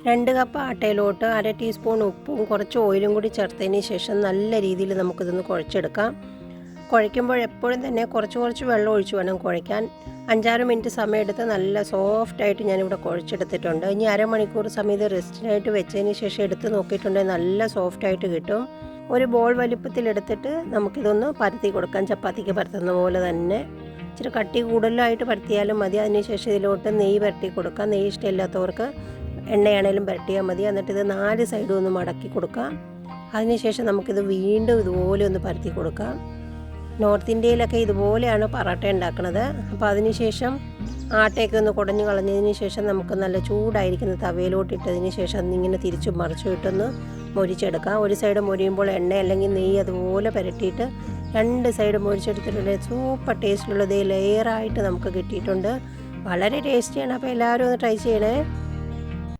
2 cup ആട്ടയിലോട്ട് 1/2 teaspoon ഉപ്പും കുറച്ച് ഓയിലും കൂടി ചേർത്തതിന് ശേഷം നല്ല രീതിയിൽ നമുക്കിതൊന്ന് കുഴച്ചെടുക്കാം. കുഴയ്ക്കുമ്പോൾ എപ്പോഴും തന്നെ കുറച്ച് വെള്ളം ഒഴിച്ച് വേണം കുഴയ്ക്കാൻ. 5-6 മിനിറ്റ് സമയമെടുത്ത് നല്ല സോഫ്റ്റായിട്ട് ഞാനിവിടെ കുഴച്ചെടുത്തിട്ടുണ്ട്. ഇനി അരമണിക്കൂർ സമയം ഇത് റെസ്റ്റിനായിട്ട് വെച്ചതിന് ശേഷം എടുത്ത് നോക്കിയിട്ടുണ്ടെങ്കിൽ നല്ല സോഫ്റ്റായിട്ട് കിട്ടും. ഒരു ബോൾ വലിപ്പത്തിലെടുത്തിട്ട് നമുക്കിതൊന്ന് പരത്തി കൊടുക്കാം. ചപ്പാത്തിക്ക് പരത്തുന്ന പോലെ തന്നെ. ഇച്ചിരി കട്ടി കൂടുതലായിട്ട് പരത്തിയാലും മതി. അതിനുശേഷം ഇതിലോട്ട് നെയ്യ് പുരട്ടി കൊടുക്കാം. നെയ്യ് ഇഷ്ടമില്ലാത്തവർക്ക് എണ്ണയാണേലും പുരട്ടിയാൽ മതി. എന്നിട്ട് ഇത് 4 സൈഡും ഒന്ന് മടക്കി കൊടുക്കാം. അതിനുശേഷം നമുക്കിത് വീണ്ടും ഇതുപോലെ ഒന്ന് പരത്തി കൊടുക്കാം. നോർത്ത് ഇന്ത്യയിലൊക്കെ ഇതുപോലെയാണ് പൊറോട്ട ഉണ്ടാക്കുന്നത്. അപ്പോൾ അതിനുശേഷം ആട്ടയൊക്കെ ഒന്ന് കുടഞ്ഞു കളഞ്ഞതിന് ശേഷം നമുക്ക് നല്ല ചൂടായിരിക്കുന്ന തവയിലോട്ട് ഇട്ടതിന് ശേഷം ഇങ്ങനെ തിരിച്ചും മറിച്ചും ഇട്ടൊന്ന് മൊരിച്ചെടുക്കാം. ഒരു സൈഡ് മൊരിയുമ്പോൾ എണ്ണ അല്ലെങ്കിൽ നെയ്യ് അതുപോലെ പുരട്ടിയിട്ട് 2 സൈഡ് മൊരിച്ചെടുത്തിട്ടുണ്ട്. സൂപ്പർ ടേസ്റ്റിലുള്ളത് ലെയറായിട്ട് നമുക്ക് കിട്ടിയിട്ടുണ്ട്. വളരെ ടേസ്റ്റിയാണ്. അപ്പോൾ എല്ലാവരും ഒന്ന് ട്രൈ ചെയ്യണേ.